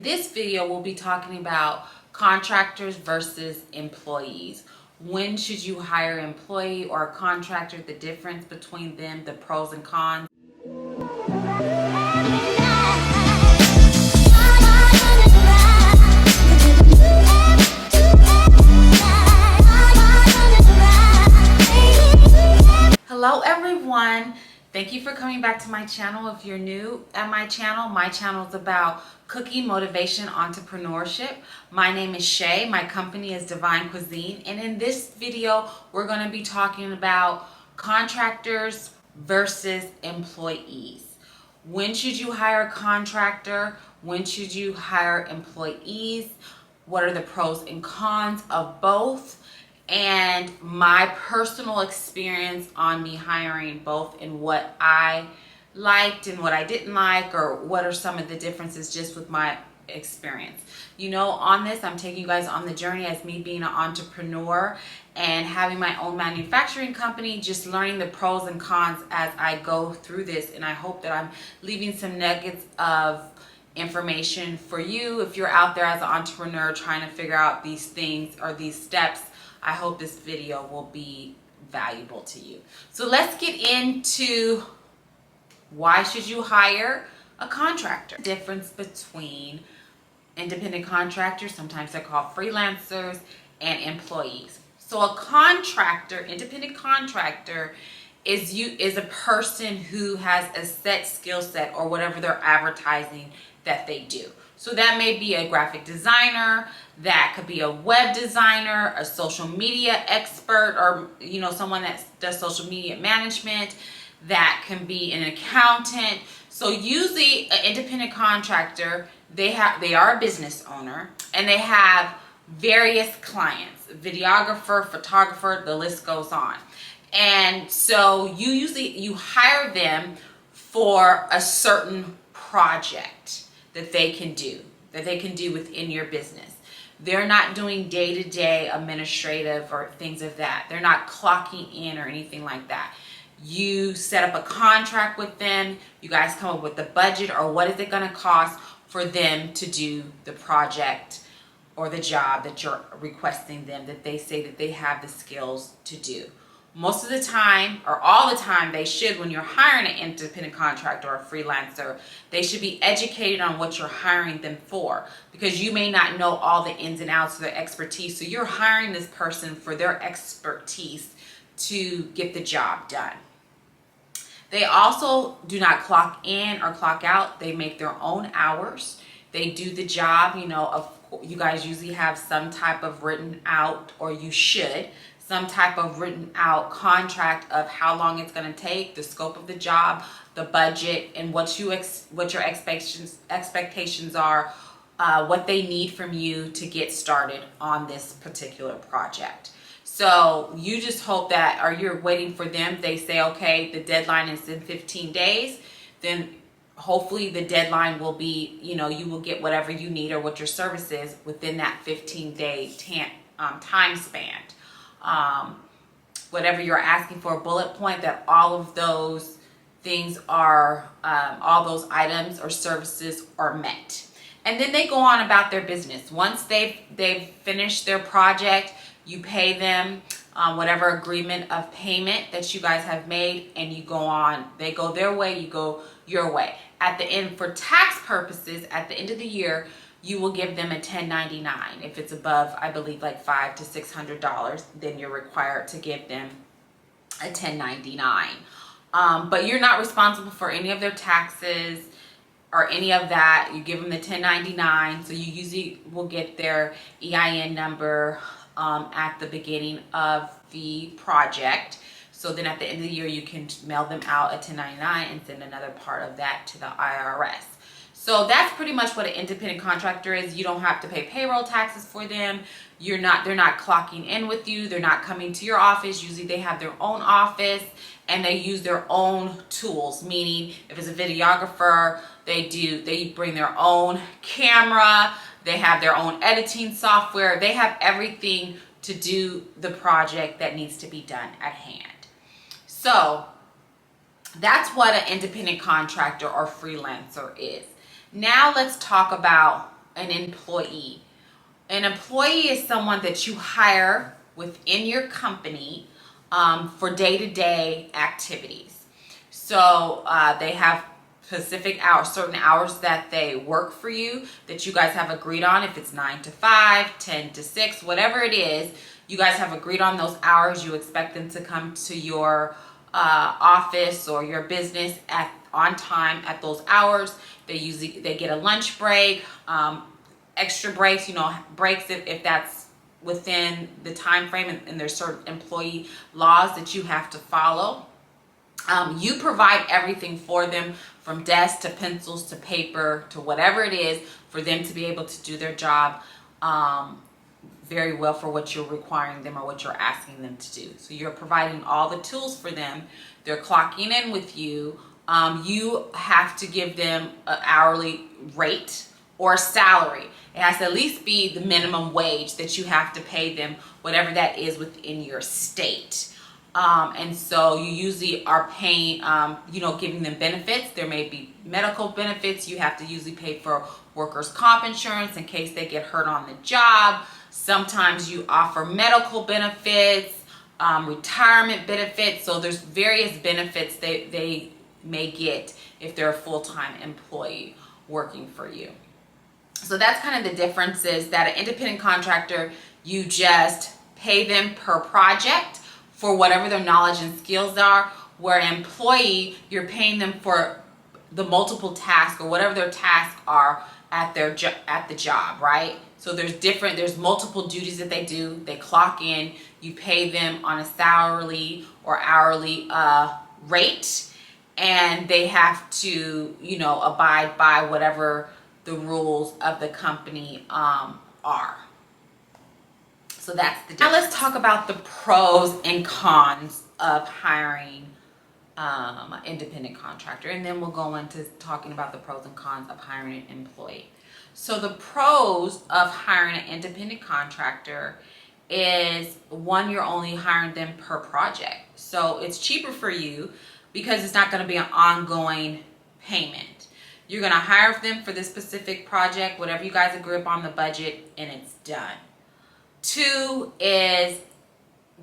This video will be talking about contractors versus employees. When should you hire an employee or a contractor, the difference between them, the pros and cons. Hello everyone, thank you for coming back to my channel. If you're new at my channel is about cooking, motivation, entrepreneurship. My name is Shay, my company is DivineKuizine, and in this video we're going to be talking about contractors versus employees. When should you hire a contractor? When should you hire employees? What are the pros and cons of both? And my personal experience on me hiring both, and what I liked and what I didn't like, or what are some of the differences just with my experience. You know, on this, I'm taking you guys on the journey as me being an entrepreneur and having my own manufacturing company, just learning the pros and cons as I go through this. And I hope that I'm leaving some nuggets of information for you if you're out there as an entrepreneur trying to figure out these things or these steps. I hope this video will be valuable to you. So let's get into why should you hire a contractor. Difference between independent contractors, sometimes they're called freelancers, and employees. So a contractor, independent contractor, is a person who has a set skill set or whatever they're advertising that they do. So that may be a graphic designer, that could be a web designer, a social media expert, or someone that does social media management. That can be an accountant. So usually an independent contractor, they are a business owner, and they have various clients, videographer, photographer, the list goes on. And so you hire them for a certain project that they can do within your business. They're not doing day-to-day administrative or things of that. They're not clocking in or anything like that. You set up a contract with them. You guys come up with the budget, or what is it going to cost for them to do the project or the job that you're requesting them, that they say that they have the skills to do. Most of the time, or all the time, they should, when you're hiring an independent contractor or a freelancer, they should be educated on what you're hiring them for, because you may not know all the ins and outs of their expertise. So you're hiring this person for their expertise to get the job done. They also do not clock in or clock out. They make their own hours. They do the job, you guys usually have some type of written out, or you should, some type of written out contract of how long it's going to take, the scope of the job, the budget, and what your expectations are, what they need from you to get started on this particular project. So you just hope that, or you're waiting for them. They say, okay, the deadline is in 15 days. Then hopefully the deadline will be, you will get whatever you need or what your service is within that 15-day time span. Whatever you're asking for, a bullet point that all of those things are, all those items or services are met. And then they go on about their business. Once they've finished their project, you pay them whatever agreement of payment that you guys have made, and you go on. They go their way, you go your way. At the end, for tax purposes, at the end of the year, you will give them a 1099. If it's above, I believe, like $500 to $600, then you're required to give them a 1099. But you're not responsible for any of their taxes or any of that. You give them the 1099. So you usually will get their EIN number at the beginning of the project. So then at the end of the year, you can mail them out a 1099 and send another part of that to the IRS. So that's pretty much what an independent contractor is. You don't have to pay payroll taxes for them. They're not clocking in with you. They're not coming to your office. Usually they have their own office, and they use their own tools. Meaning, if it's a videographer, they bring their own camera. They have their own editing software. They have everything to do the project that needs to be done at hand. So that's what an independent contractor or freelancer is. Now let's talk about an employee. An employee is someone that you hire within your company for day-to-day activities. So they have specific hours, certain hours that they work for you that you guys have agreed on. If it's 9 to 5, 10 to 6, whatever it is, you guys have agreed on those hours. You expect them to come to your office or your business on time at those hours. They get a lunch break, extra breaks, breaks if that's within the time frame, and there's certain employee laws that you have to follow. You provide everything for them, from desks to pencils to paper to whatever it is, for them to be able to do their job very well for what you're requiring them or what you're asking them to do. So you're providing all the tools for them. They're clocking in with you. You have to give them an hourly rate or a salary. It has to at least be the minimum wage that you have to pay them, whatever that is within your state. And so you usually are paying, giving them benefits. There may be medical benefits. You have to usually pay for workers' comp insurance in case they get hurt on the job. Sometimes you offer medical benefits, retirement benefits. So there's various benefits they may get if they're a full-time employee working for you. So that's kind of the difference, is that an independent contractor, you just pay them per project for whatever their knowledge and skills are, where an employee, you're paying them for the multiple tasks or whatever their tasks are at the job, right? So there's multiple duties that they do. They clock in, you pay them on a salary or hourly rate, and they have to, abide by whatever the rules of the company are. So that's the difference. Now let's talk about the pros and cons of hiring an independent contractor, and then we'll go into talking about the pros and cons of hiring an employee. So the pros of hiring an independent contractor is, one, you're only hiring them per project. So it's cheaper for you because it's not going to be an ongoing payment. You're going to hire them for this specific project, whatever you guys agree upon the budget, and it's done. Two is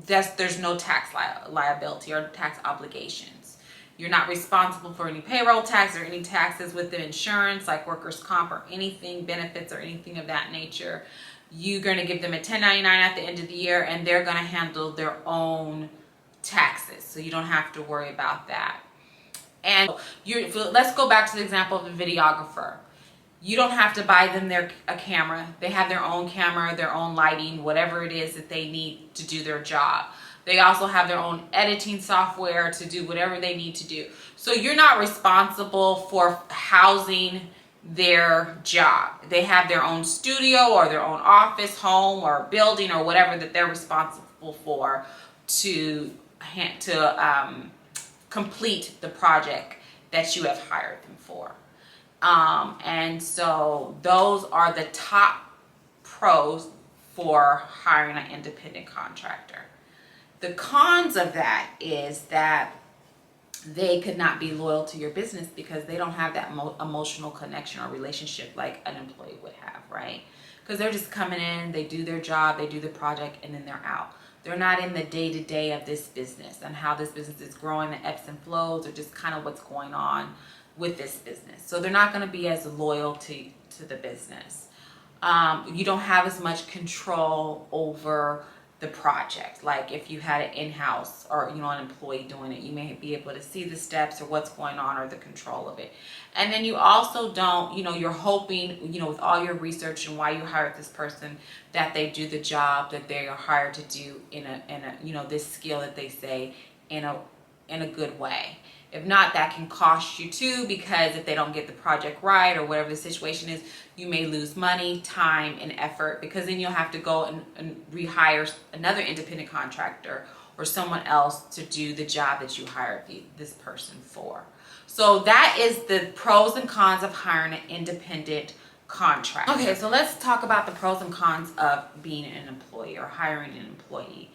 that there's no tax liability or tax obligations. You're not responsible for any payroll tax or any taxes with the insurance, like workers' comp or anything, benefits or anything of that nature. You're going to give them a 1099 at the end of the year, and they're going to handle their own taxes. So you don't have to worry about that. And let's go back to the example of the videographer. You don't have to buy them a camera. They have their own camera, their own lighting, whatever it is that they need to do their job. They also have their own editing software to do whatever they need to do. So you're not responsible for housing their job. They have their own studio or their own office, home, or building, or whatever that they're responsible for to complete the project that you have hired them for. And so those are the top pros for hiring an independent contractor. The cons of that is that they could not be loyal to your business because they don't have that emotional connection or relationship like an employee would have, right? Because they're just coming in, they do their job, they do the project, and then they're out. They're not in the day-to-day of this business and how this business is growing, the ebbs and flows, or just kind of what's going on with this business. So they're not going to be as loyal to the business. You don't have as much control over the project. Like if you had an in-house or an employee doing it, you may be able to see the steps or what's going on or the control of it. And then you also don't, you're hoping, with all your research and why you hired this person, that they do the job that they are hired to do in a this skill that they say in a good way. If not, that can cost you too, because if they don't get the project right or whatever the situation is, you may lose money, time, and effort, because then you'll have to go and rehire another independent contractor or someone else to do the job that you hired this person for. So that is the pros and cons of hiring an independent contractor. Okay, so let's talk about the pros and cons of being an employee or hiring an employee.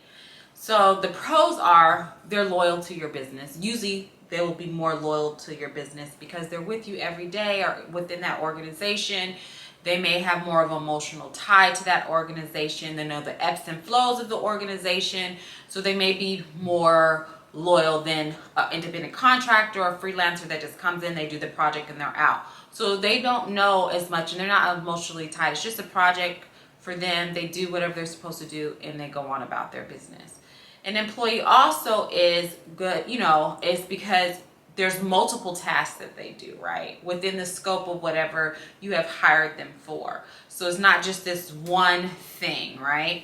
So the pros are they're loyal to your business. Usually they will be more loyal to your business because they're with you every day or within that organization. They may have more of an emotional tie to that organization. They know the ebbs and flows of the organization. So they may be more loyal than an independent contractor or a freelancer that just comes in, they do the project and they're out. So they don't know as much and they're not emotionally tied. It's just a project for them. They do whatever they're supposed to do and they go on about their business. An employee also is good, is because there's multiple tasks that they do, right? Within the scope of whatever you have hired them for. So it's not just this one thing, right?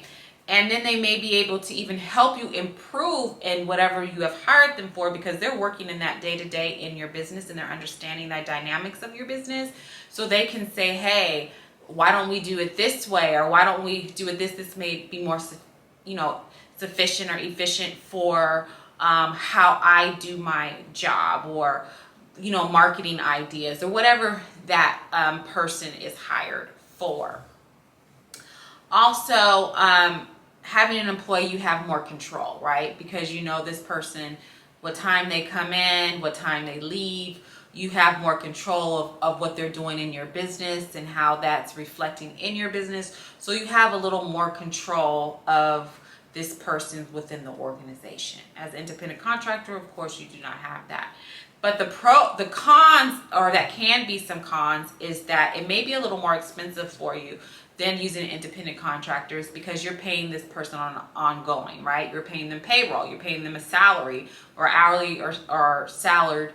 And then they may be able to even help you improve in whatever you have hired them for because they're working in that day-to-day in your business and they're understanding the dynamics of your business. So they can say, hey, why don't we do it this way? Or why don't we do it this may be more, sufficient or efficient for how I do my job, or marketing ideas, or whatever that person is hired for. Also, having an employee, you have more control, right? Because you know this person, what time they come in, what time they leave. You have more control of what they're doing in your business and how that's reflecting in your business. So you have a little more control of this person within the organization. As an independent contractor, of course, you do not have that. But the cons, or that can be some cons, is that it may be a little more expensive for you than using independent contractors because you're paying this person on ongoing, right? You're paying them payroll, you're paying them a salary or hourly or salaried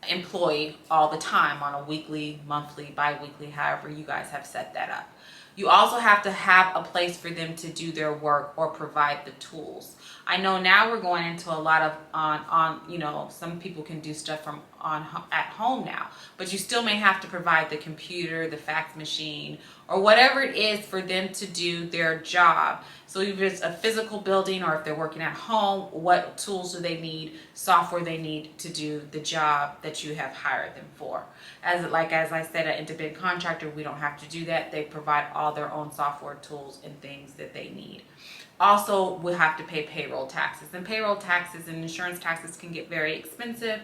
employee all the time on a weekly, monthly, bi-weekly, however you guys have set that up. You also have to have a place for them to do their work or provide the tools. I know now we're going into a lot of some people can do stuff from at home now, but you still may have to provide the computer, the fax machine, or whatever it is for them to do their job. So if it's a physical building or if they're working at home, what tools do they need, software they need to do the job that you have hired them for. As I said, an independent contractor, we don't have to do that. They provide all their own software tools and things that they need. Also, we have to pay payroll taxes, and payroll taxes and insurance taxes can get very expensive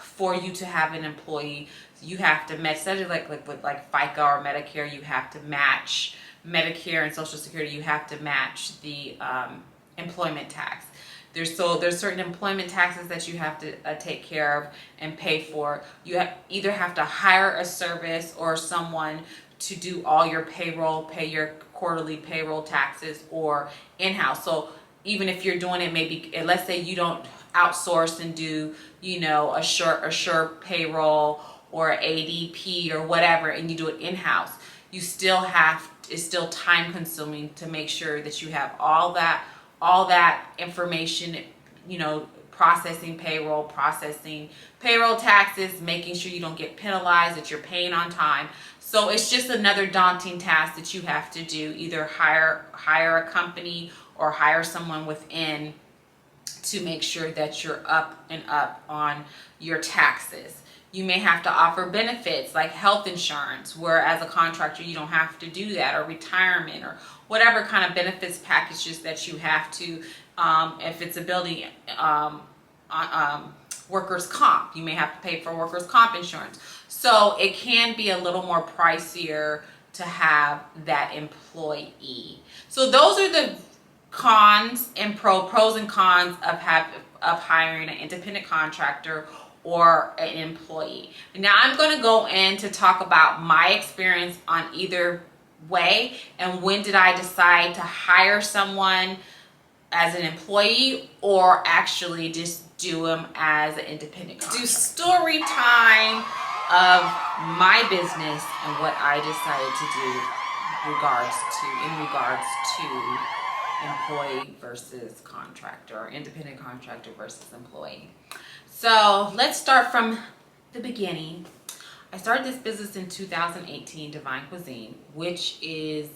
for you to have an employee. You have to match, with FICA or Medicare, you have to match Medicare and Social Security. You have to match the employment tax. There's certain employment taxes that you have to take care of and pay for. You either have to hire a service or someone to do all your payroll, pay your quarterly payroll taxes, or in-house. So even if you're doing it, maybe let's say you don't outsource and do a sure payroll or ADP or whatever, and you do it in-house, it's still time consuming to make sure that you have all that information, processing payroll taxes, making sure you don't get penalized, that you're paying on time. So it's just another daunting task that you have to do. Either hire a company or hire someone within to make sure that you're up and up on your taxes. You may have to offer benefits like health insurance, where as a contractor you don't have to do that, or retirement, or whatever kind of benefits packages that you have to. If it's a building, workers' comp, you may have to pay for workers' comp insurance. So it can be a little more pricier to have that employee. So those are the cons and pros and cons of hiring an independent contractor or an employee. Now I'm going to go in to talk about my experience on either way, and when did I decide to hire someone as an employee or actually just do them as an independent contractor. Do story time of my business and what I decided to do in regards to employee versus contractor, or independent contractor versus employee. So let's start from the beginning. I started this business in 2018, DivineKuizine, which is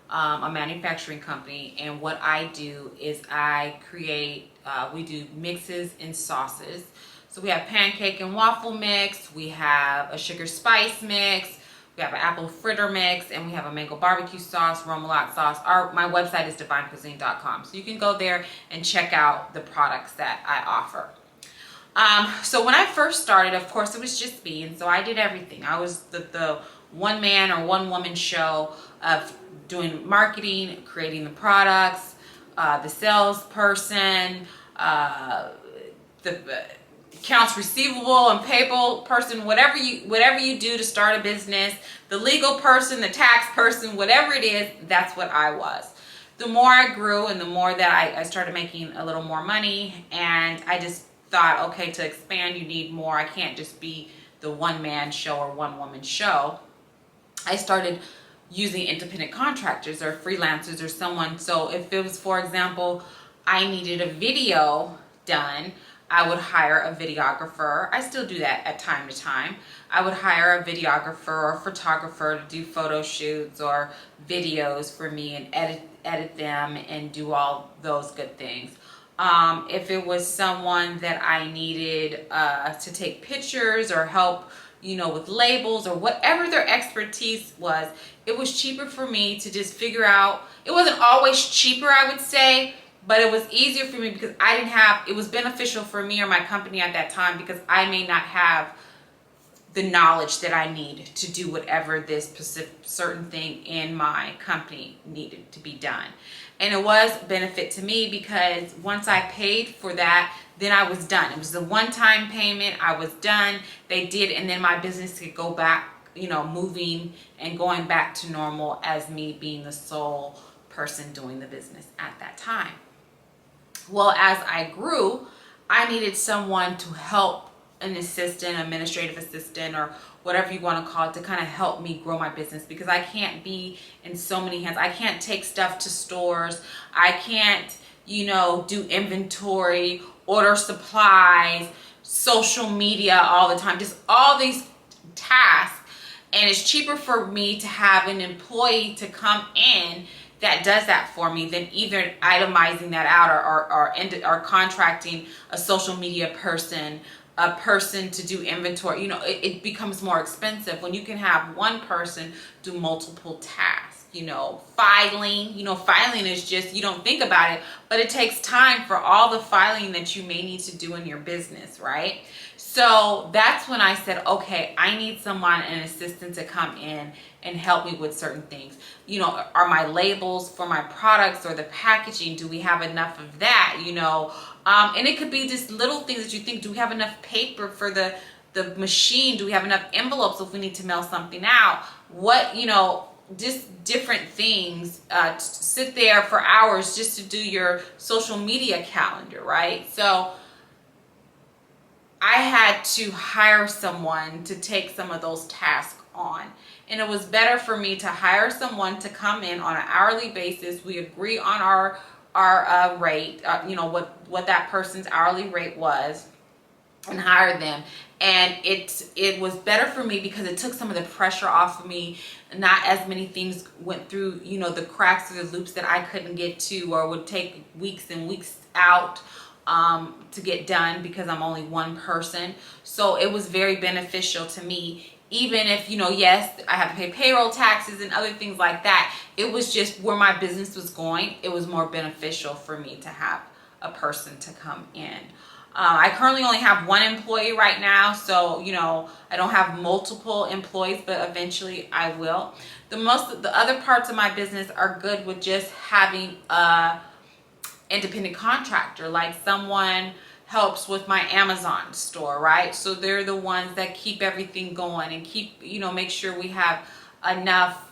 a manufacturing company, and what I do is I create, we do mixes and sauces. So we have pancake and waffle mix, we have a sugar spice mix, we have an apple fritter mix, and we have a mango barbecue sauce, remoulade sauce. My website is DivineKuizine.com, so you can go there and check out the products that I offer. So when I first started, of course, it was just me, and so I did everything. I was the one man or one woman show of doing marketing, creating the products, the salesperson, the accounts receivable and payable person, whatever you do to start a business, the legal person, the tax person, whatever it is, that's what I was. The more I grew and the more that I started making a little more money, and I just thought, okay, to expand you need more. I can't just be the one man show or one woman show. I started using independent contractors or freelancers or someone. So if it was, for example, I needed a video done, I would hire a videographer. I still do that at time to time. I would hire a videographer or a photographer to do photo shoots or videos for me and edit them and do all those good things. If it was someone that I needed to take pictures or help, with labels or whatever their expertise was, it was cheaper for me to just figure out. It wasn't always cheaper, I would say, but it was easier for me because it was beneficial for me or my company at that time because I may not have the knowledge that I need to do whatever this specific certain thing in my company needed to be done. And it was benefit to me because once I paid for that, then I was done. It was a one-time payment. I was done. They did, and then my business could go back, moving and going back to normal as me being the sole person doing the business at that time. Well, as I grew, I needed someone to help, an assistant, administrative assistant, or whatever you want to call it, to kind of help me grow my business because I can't be in so many hands. I can't take stuff to stores. I can't, do inventory, order supplies, social media all the time, just all these tasks. And it's cheaper for me to have an employee to come in that does that for me than either itemizing that out or contracting a social media person, a person to do inventory. It becomes more expensive when you can have one person do multiple tasks. Filing is just, you don't think about it, but it takes time for all the filing that you may need to do in your business, right? So that's when I said, okay, I need someone, an assistant, to come in and help me with certain things. Are my labels for my products or the packaging, do we have enough of that? And it could be just little things that you think, do we have enough paper for the machine? Do we have enough envelopes if we need to mail something out? Just different things. Sit there for hours just to do your social media calendar, right? So I had to hire someone to take some of those tasks on. And it was better for me to hire someone to come in on an hourly basis. We agree on our rate, what that person's hourly rate was, and hire them. And it was better for me because it took some of the pressure off of me. Not as many things went through, the cracks or the loops that I couldn't get to or would take weeks and weeks out to get done because I'm only one person. So it was very beneficial to me. Even if, yes, I have to pay payroll taxes and other things like that. It was just where my business was going. It was more beneficial for me to have a person to come in. I currently only have one employee right now, so I don't have multiple employees, but eventually I will. The other parts of my business are good with just having a independent contractor, like someone helps with my Amazon store, right? So they're the ones that keep everything going and keep, make sure we have enough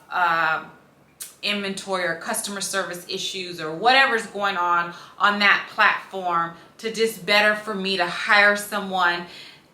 inventory or customer service issues or whatever's going on that platform, to just better for me to hire someone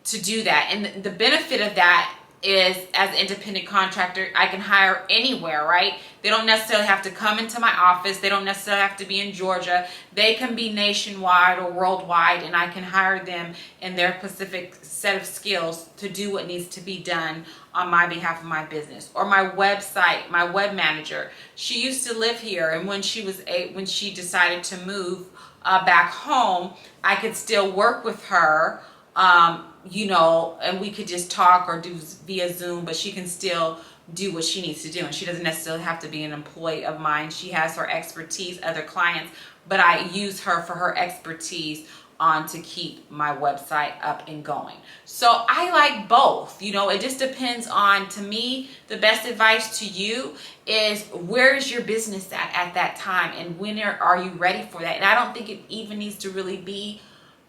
to do that. And the benefit of that is, as an independent contractor, I can hire anywhere, right? They don't necessarily have to come into my office. They don't necessarily have to be in Georgia. They can be nationwide or worldwide, and I can hire them in their specific set of skills to do what needs to be done on my behalf of my business. Or my website, my web manager. She used to live here, and when she decided to move back home, I could still work with her, and we could just talk or do via Zoom, but she can still do what she needs to do. And she doesn't necessarily have to be an employee of mine. She has her expertise, other clients, but I use her for her expertise on to keep my website up and going. So I like both. You know, it just depends on, to me, the best advice to you is, where is your business at that time, and when are you ready for that? And I don't think it even needs to really be,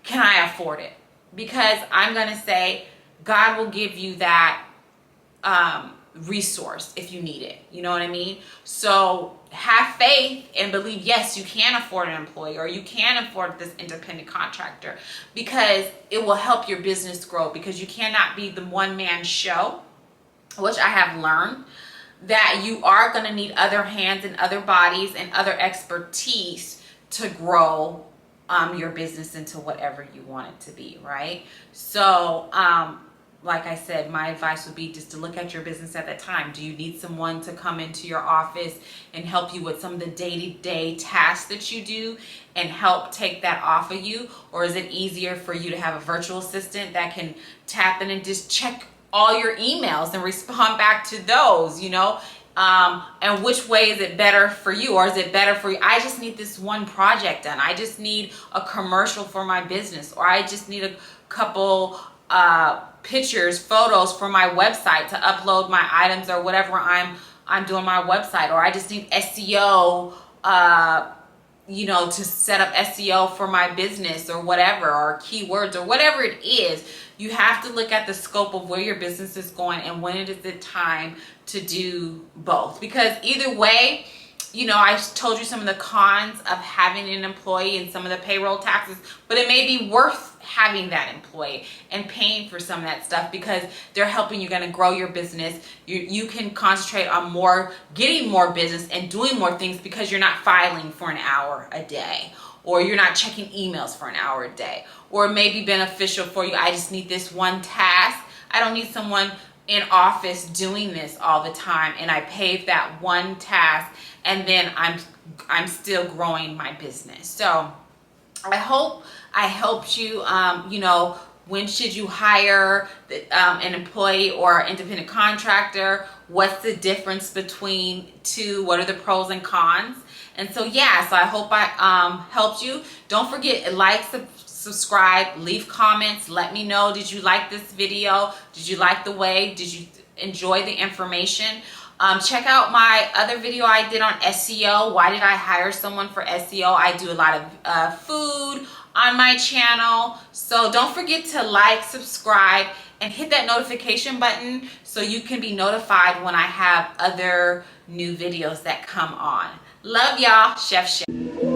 can I afford it? Because I'm going to say God will give you that resource if you need it. You know what I mean? So have faith and believe, yes, you can afford an employee, or you can afford this independent contractor, because it will help your business grow. Because you cannot be the one-man show, which I have learned that you are going to need other hands and other bodies and other expertise to grow your business into whatever you want it to be, right? So like I said, my advice would be just to look at your business at that time. Do you need someone to come into your office and help you with some of the day-to-day tasks that you do and help take that off of you? Or is it easier for you to have a virtual assistant that can tap in and just check all your emails and respond back to those, you know? And which way is it better for you? Or is it better for you, I just need this one project done, I just need a commercial for my business, or I just need a couple pictures, photos for my website to upload my items or whatever I'm doing my website, or I just need SEO, you know, to set up SEO for my business or whatever, or keywords or whatever it is. You have to look at the scope of where your business is going and when it is the time to do both. Because either way, you know, I told you some of the cons of having an employee and some of the payroll taxes, but it may be worth having that employee and paying for some of that stuff, because they're helping you, going to grow your business. You can concentrate on getting more business and doing more things, because you're not filing for an hour a day, or you're not checking emails for an hour a day. Or it may be beneficial for you, I just need this one task. I don't need someone in office doing this all the time, and I pay that one task, and then I'm still growing my business. So I hope I helped you. You know, when should you hire an employee or independent contractor? What's the difference between two? What are the pros and cons? And so yeah, so I hope I helped you. Don't forget, like, subscribe, leave comments, let me know, did you like this video? Did you like the way? Did you enjoy the information? Check out my other video I did on SEO. Why did I hire someone for SEO? I do a lot of food on my channel. So don't forget to like, subscribe, and hit that notification button so you can be notified when I have other new videos that come on. Love y'all, Chef Shay.